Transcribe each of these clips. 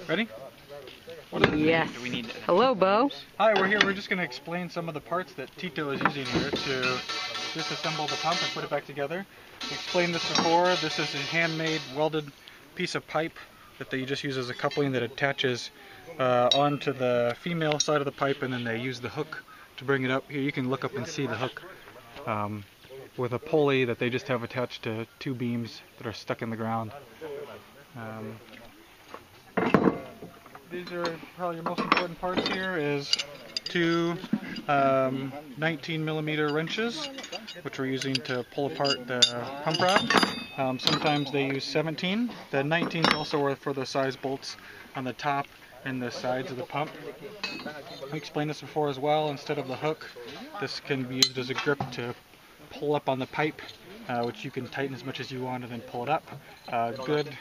Ready? Yes. Hello, Bo. Hi, we're here. We're just going to explain some of the parts that Tito is using here to disassemble the pump and put it back together. We explained this before. This is a handmade welded piece of pipe that they just use as a coupling that attaches onto the female side of the pipe, and then they use the hook to bring it up. Here you can look up and see the hook with a pulley that they just have attached to two beams that are stuck in the ground. These are probably your most important parts here is two 19mm wrenches, which we're using to pull apart the pump rod. Sometimes they use 17. The 19s also are for the size bolts on the top and the sides of the pump. I explained this before as well. Instead of the hook, this can be used as a grip to pull up on the pipe, which you can tighten as much as you want and then pull it up. Good,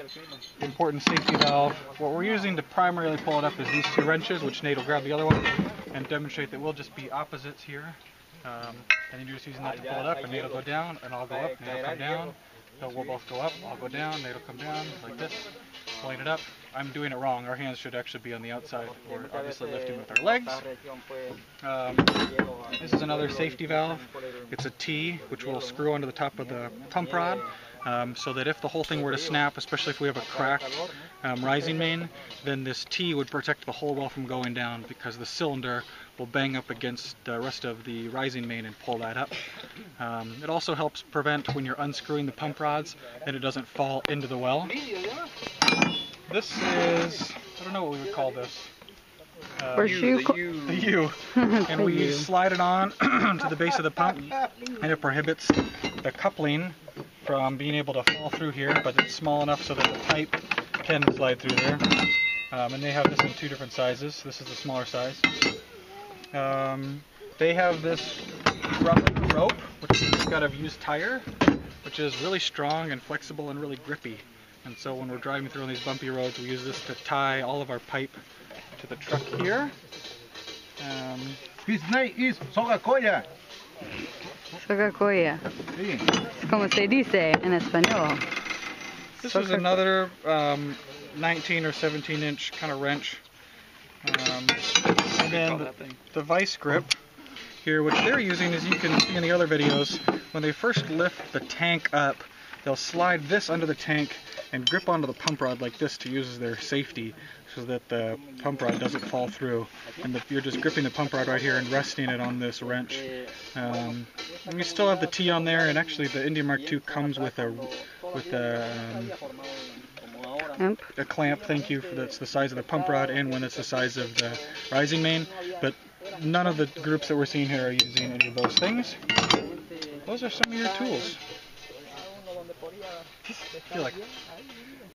important safety valve. What we're using to primarily pull it up is these two wrenches, which Nate will grab the other one and demonstrate that we'll just be opposites here. And then you're just using that to pull it up, and Nate will go down, and I'll go up, Nate will come down. So we'll both go up, I'll go down, Nate will come down, like this, pulling it up. I'm doing it wrong. Our hands should actually be on the outside. We're obviously lifting with our legs. This is another safety valve. It's a T, which will screw onto the top of the pump rod, so that if the whole thing were to snap, especially if we have a cracked rising main, then this T would protect the whole well from going down, because the cylinder will bang up against the rest of the rising main and pull that up. It also helps prevent, when you're unscrewing the pump rods, that it doesn't fall into the well. This is, I don't know what we would call this. The U. And we slide it on to the base of the pump, and it prohibits the coupling from being able to fall through here, but it's small enough so that the pipe can slide through there. And they have this in two different sizes. This is the smaller size. They have this rubber rope, which is got a used tire, which is really strong and flexible and really grippy. And so when we're driving through on these bumpy roads, we use this to tie all of our pipe to the truck here. His name is Sogakoya. Sogakoya. Como se dice en español. This is another 19 or 17 inch kind of wrench. And then the vice grip here, which they're using, as you can see in the other videos, when they first lift the tank up, they'll slide this under the tank and grip onto the pump rod like this to use as their safety, so that the pump rod doesn't fall through. And you're just gripping the pump rod right here and resting it on this wrench. And we still have the T on there, and actually the India Mark II comes with a clamp, thank you, that's the size of the pump rod and one that's the size of the rising main. But none of the groups that we're seeing here are using any of those things. Those are some of your tools. I feel like